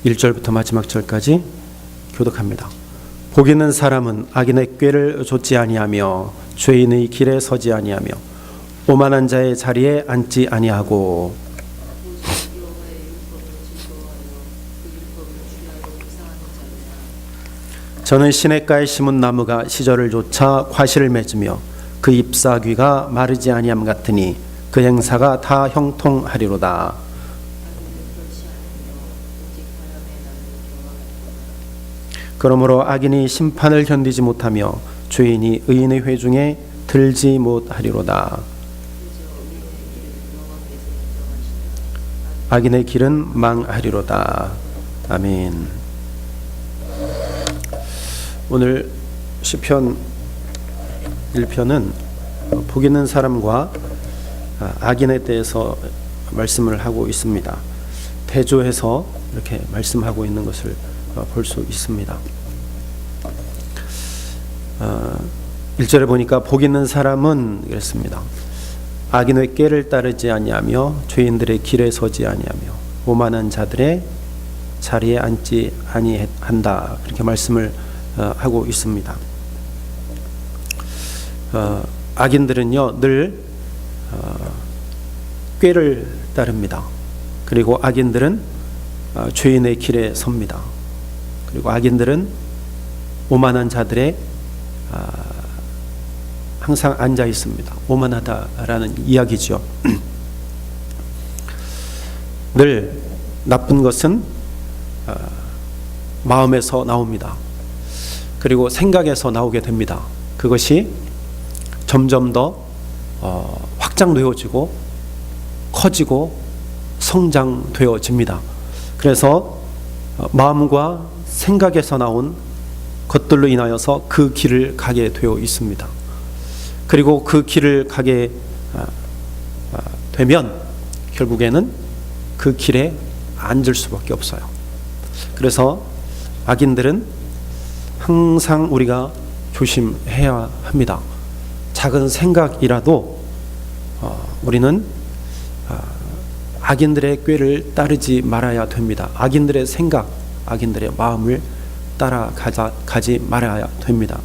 1절부터 마지막 절까지 교독합니다. 복 있는 사람은 악인의 꾀를 좇지 아니하며 죄인의 길에 서지 아니하며 오만한 자의 자리에 앉지 아니하고 저는 시냇가에 심은 나무가 시절을 좇아 과실을 맺으며 그 잎사귀가 마르지 아니함 같으니 그 행사가 다 형통하리로다. 그러므로 악인이 심판을 견디지 못하며 죄인이 의인의 회중에 들지 못하리로다. 악인의 길은 망하리로다. 아멘. 오늘 시편 1편은 복 있는 사람과 악인에 대해서 말씀을 하고 있습니다. 대조해서 이렇게 말씀하고 있는 것을 볼 수 있습니다. 1절에 보니까 복 있는 사람은 이랬습니다. 악인의 꾀를 따르지 아니하며 죄인들의 길에 서지 아니하며 오만한 자들의 자리에 앉지 아니한다. 그렇게 말씀을 하고 있습니다. 악인들은요 늘 꾀를 따릅니다. 그리고 악인들은 죄인의 길에 섭니다. 그리고 악인들은 오만한 자들의 항상 앉아 있습니다. 오만하다라는 이야기죠. 늘 나쁜 것은 마음에서 나옵니다. 그리고 생각에서 나오게 됩니다. 그것이 점점 더 확장되어지고 커지고 성장되어집니다. 그래서 마음과 생각에서 나온 것들로 인하여서 그 길을 가게 되어 있습니다. 그리고 그 길을 가게 되면 결국에는 그 길에 앉을 수밖에 없어요. 그래서 악인들은 항상 우리가 조심해야 합니다. 작은 생각이라도 우리는 악인들의 꾀를 따르지 말아야 됩니다. 악인들의 생각, 악인들의 마음을 따라가지 말아야 됩니다.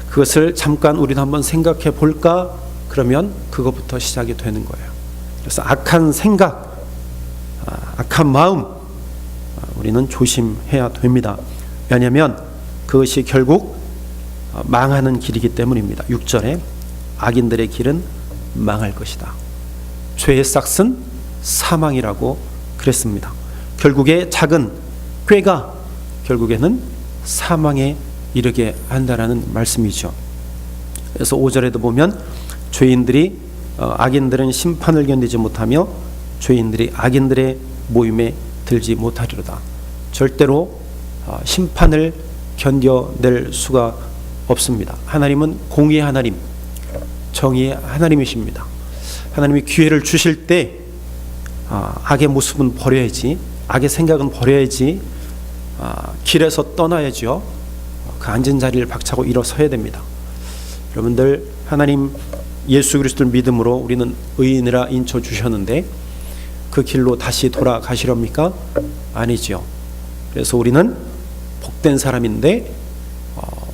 그것을 잠깐 우리도 한번 생각해 볼까? 그러면 그것부터 시작이 되는 거예요. 그래서 악한 생각, 악한 마음 우리는 조심해야 됩니다. 왜냐하면 그것이 결국 망하는 길이기 때문입니다. 6절에 악인들의 길은 망할 것이다. 죄의 싹은 사망이라고 그랬습니다. 결국에 작은 꾀가 결국에는 사망에 이르게 한다라는 말씀이죠. 그래서 5절에도 보면 죄인들이 악인들은 심판을 견디지 못하며 죄인들이 악인들의 모임에 들지 못하리로다. 절대로 심판을 견뎌낼 수가 없습니다. 하나님은 공의의 하나님, 정의의 하나님이십니다. 하나님이 기회를 주실 때 악의 모습은 버려야지, 악의 생각은 버려야지, 길에서 떠나야죠. 그 앉은 자리를 박차고 일어서야 됩니다. 여러분들, 하나님 예수 그리스도를 믿음으로 우리는 의인이라 인쳐 주셨는데 그 길로 다시 돌아가시렵니까? 아니죠. 그래서 우리는 복된 사람인데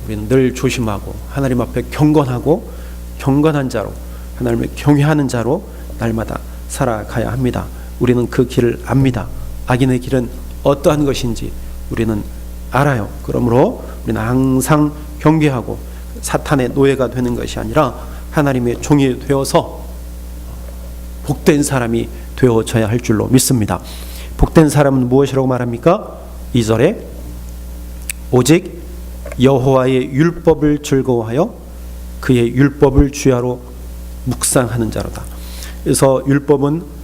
우리는 늘 조심하고 하나님 앞에 경건한 자로, 하나님을 경외하는 자로 날마다 살아가야 합니다. 우리는 그 길을 압니다. 악인의 길은 어떠한 것인지 우리는 알아요. 그러므로 우리는 항상 경계하고 사탄의 노예가 되는 것이 아니라 하나님의 종이 되어서 복된 사람이 되어져야 할 줄로 믿습니다. 복된 사람은 무엇이라고 말합니까? 2절에 오직 여호와의 율법을 즐거워하여 그의 율법을 주야로 묵상하는 자로다. 그래서 율법은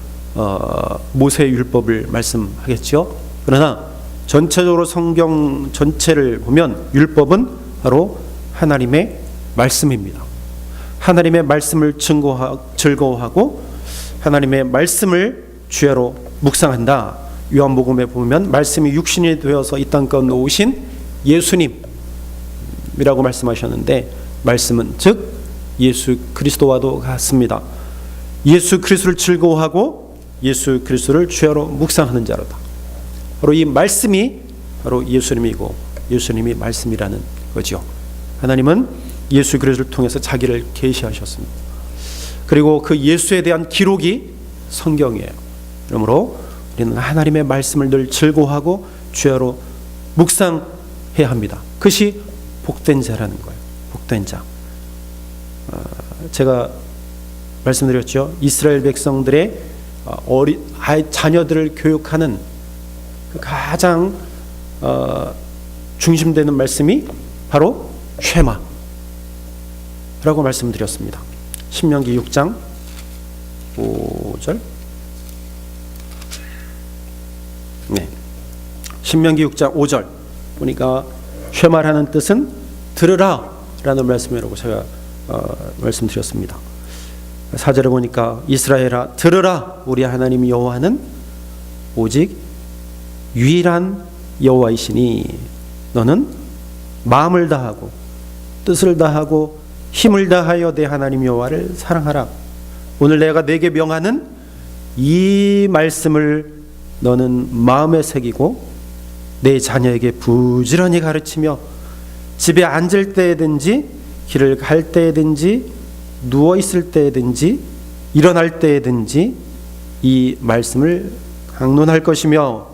모세의 율법을 말씀하겠죠. 그러나 전체적으로 성경 전체를 보면 율법은 바로 하나님의 말씀입니다. 하나님의 말씀을 즐거워하고 하나님의 말씀을 주야로 묵상한다. 요한복음에 보면 말씀이 육신이 되어서 이 땅 가운데 오신 예수님이라고 말씀하셨는데, 말씀은 즉 예수 그리스도와도 같습니다. 예수 그리스도를 즐거워하고 예수 그리스도를 주야로 묵상하는 자로다. 바로 이 말씀이 바로 예수님이고 예수님이 말씀이라는 거죠. 하나님은 예수 그리스도를 통해서 자기를 계시하셨습니다. 그리고 그 예수에 대한 기록이 성경이에요. 그러므로 우리는 하나님의 말씀을 늘 즐거워하고 주야로 묵상해야 합니다. 그것이 복된 자라는 거예요. 복된 자. 제가 말씀드렸죠. 이스라엘 백성들의 자녀들을 교육하는 그 가장 중심되는 말씀이 바로 쉐마라고 말씀드렸습니다. 신명기 6장 5절. 네. 신명기 6장 5절 보니까 쉐마라는 뜻은 들으라라는 말씀이라고 제가 말씀드렸습니다. 4절에 보니까 이스라엘아 들으라 우리 하나님 여호와는 오직 유일한 여호와이시니 너는 마음을 다하고 뜻을 다하고 힘을 다하여 내 하나님 여호와를 사랑하라. 오늘 내가 네게 명하는 이 말씀을 너는 마음에 새기고 내 자녀에게 부지런히 가르치며 집에 앉을 때든지 길을 갈 때든지 누워 있을 때든지 일어날 때든지 이 말씀을 강론할 것이며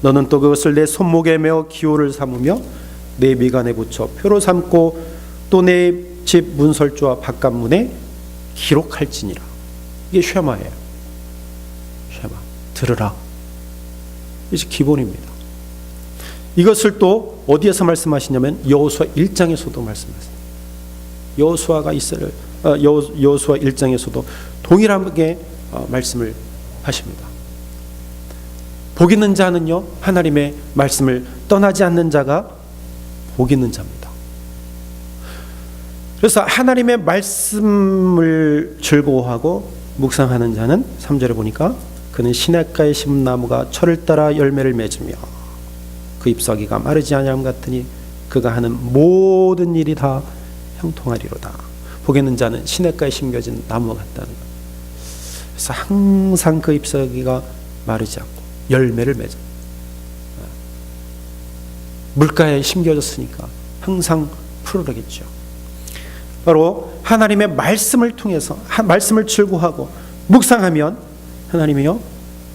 너는 또 그것을 내 손목에 메어 기호를 삼으며 내 미간에 붙여 표로 삼고 또 내 집 문설주와 바깥문에 기록할지니라. 이게 쉐마예요. 쉐마. 들으라. 이게 기본입니다. 이것을 또 어디에서 말씀하시냐면 여호수아 1장에서도 말씀하십니다. 여호수아가 이스라엘 여호수아 1장에서도 동일하게 말씀을 하십니다. 복 있는 자는요 하나님의 말씀을 떠나지 않는 자가 복 있는 자입니다. 그래서 하나님의 말씀을 즐거워하고 묵상하는 자는 3절에 보니까 그는 시냇가에 심은 나무가 철을 따라 열매를 맺으며 그 잎사귀가 마르지 아니함 같으니 그가 하는 모든 일이 다 형통하리로다. 복 있는 자는 시냇가에 심겨진 나무 같다는 것. 그래서 항상 그 잎사귀가 마르지 않고 열매를 맺어. 물가에 심겨졌으니까 항상 푸르르겠죠. 바로 하나님의 말씀을 통해서 말씀을 즐거워하고 묵상하면 하나님이요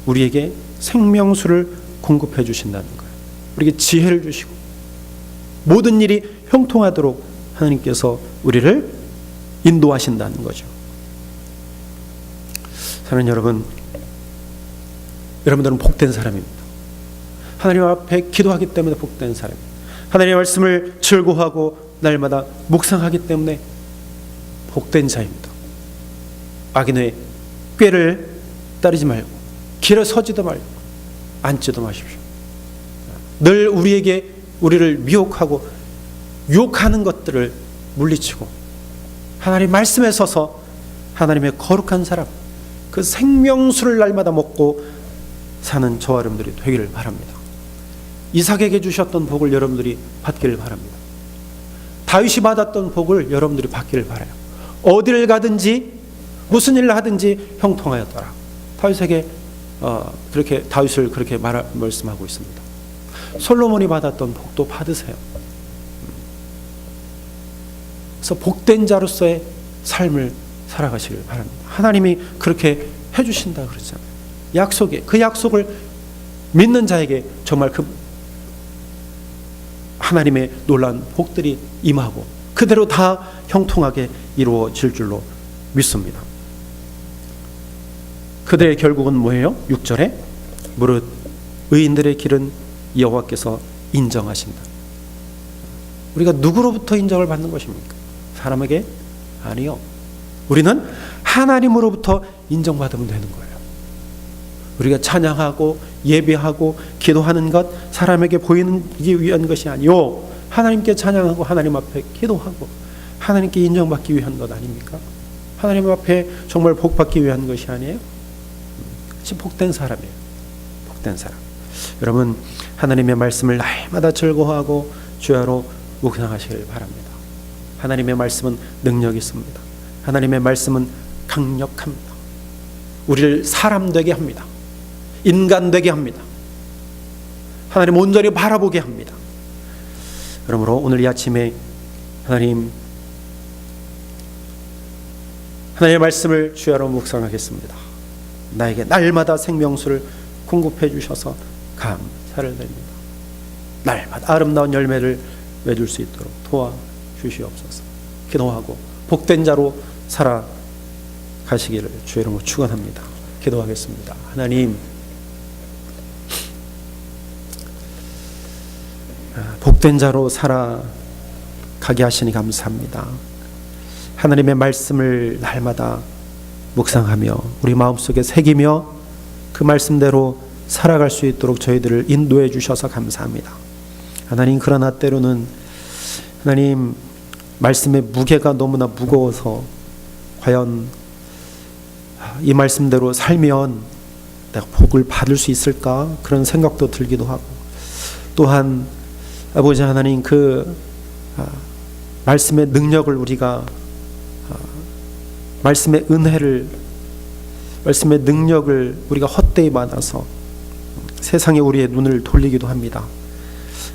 우리에게 생명수를 공급해 주신다는 거예요. 우리에게 지혜를 주시고 모든 일이 형통하도록 하나님께서 우리를 인도하신다는 거죠. 사랑하는 여러분, 여러분들은 복된 사람입니다. 하나님 앞에 기도하기 때문에 복된 사람입니다. 하나님의 말씀을 즐거워하고 날마다 묵상하기 때문에 복된 자입니다. 악인의 꾀를 따르지 말고 길에 서지도 말고 앉지도 마십시오. 늘 우리를 미혹하고 유혹하는 것들을 물리치고 하나님 말씀에 서서 하나님의 거룩한 사람, 그 생명수를 날마다 먹고 사는 저와 여러분들이 되기를 바랍니다. 이삭에게 주셨던 복을 여러분들이 받기를 바랍니다. 다윗이 받았던 복을 여러분들이 받기를 바라요. 어디를 가든지 무슨 일을 하든지 형통하였더라. 다윗에게 그렇게 다윗을 그렇게 말씀하고 있습니다. 솔로몬이 받았던 복도 받으세요. 그래서 복된 자로서의 삶을 살아가시길 바랍니다. 하나님이 그렇게 해주신다 그러잖아요. 그 약속을 믿는 자에게 정말 그 하나님의 놀라운 복들이 임하고 그대로 다 형통하게 이루어질 줄로 믿습니다. 그들의 결국은 뭐예요? 6절에 무릇 의인들의 길은 여호와께서 인정하신다. 우리가 누구로부터 인정을 받는 것입니까? 사람에게? 아니요. 우리는 하나님으로부터 인정받으면 되는 거예요. 우리가 찬양하고 예배하고 기도하는 것 사람에게 보이기 위한 것이 아니요, 하나님께 찬양하고 하나님 앞에 기도하고 하나님께 인정받기 위한 것 아닙니까? 하나님 앞에 정말 복받기 위한 것이 아니에요? 그것이 복된 사람이에요. 복된 사람. 여러분, 하나님의 말씀을 날마다 즐거워하고 주야로 묵상하시길 바랍니다. 하나님의 말씀은 능력이 있습니다. 하나님의 말씀은 강력합니다. 우리를 사람 되게 합니다. 인간 되게 합니다. 하나님 온전히 바라보게 합니다. 그러므로 오늘 이 아침에 하나님의 말씀을 주야로 묵상하겠습니다. 나에게 날마다 생명수를 공급해 주셔서 감사를 드립니다. 날마다 아름다운 열매를 맺을 수 있도록 도와주시옵소서. 기도하고 복된 자로 살아가시기를 주의 이름으로 축원합니다. 기도하겠습니다. 하나님, 복된 자로 살아가게 하시니 감사합니다. 하나님의 말씀을 날마다 묵상하며 우리 마음속에 새기며 그 말씀대로 살아갈 수 있도록 저희들을 인도해 주셔서 감사합니다. 하나님, 그러나 때로는 하나님 말씀의 무게가 너무나 무거워서 과연 이 말씀대로 살면 내가 복을 받을 수 있을까 그런 생각도 들기도 하고, 또한 아버지 하나님 그 말씀의 능력을 우리가 말씀의 은혜를 말씀의 능력을 우리가 헛되이 받아서 세상에 우리의 눈을 돌리기도 합니다.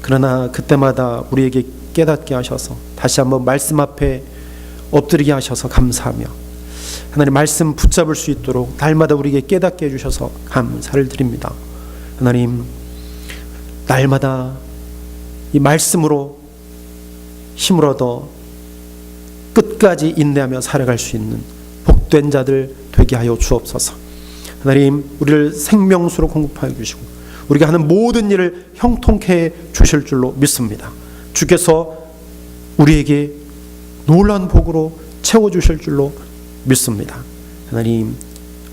그러나 그때마다 우리에게 깨닫게 하셔서 다시 한번 말씀 앞에 엎드리게 하셔서 감사하며 하나님 말씀 붙잡을 수 있도록 날마다 우리에게 깨닫게 해주셔서 감사를 드립니다. 하나님, 날마다 이 말씀으로 힘을 얻어 끝까지 인내하며 살아갈 수 있는 복된 자들 되게 하여 주옵소서. 하나님, 우리를 생명수로 공급하여 주시고 우리가 하는 모든 일을 형통케 해 주실 줄로 믿습니다. 주께서 우리에게 놀라운 복으로 채워주실 줄로 믿습니다. 하나님,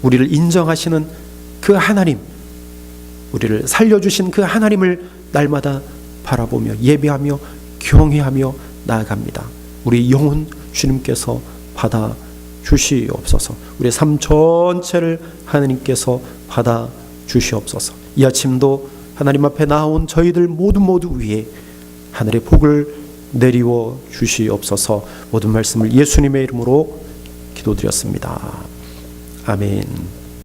우리를 인정하시는 그 하나님, 우리를 살려주신 그 하나님을 날마다 바라보며 예배하며 경외하며 나아갑니다. 우리 영혼 주님께서 받아 주시옵소서. 우리의 삶 전체를 하나님께서 받아 주시옵소서. 이 아침도 하나님 앞에 나온 저희들 모두 위에 하늘의 복을 내리워 주시옵소서. 모든 말씀을 예수님의 이름으로 기도드렸습니다. 아멘.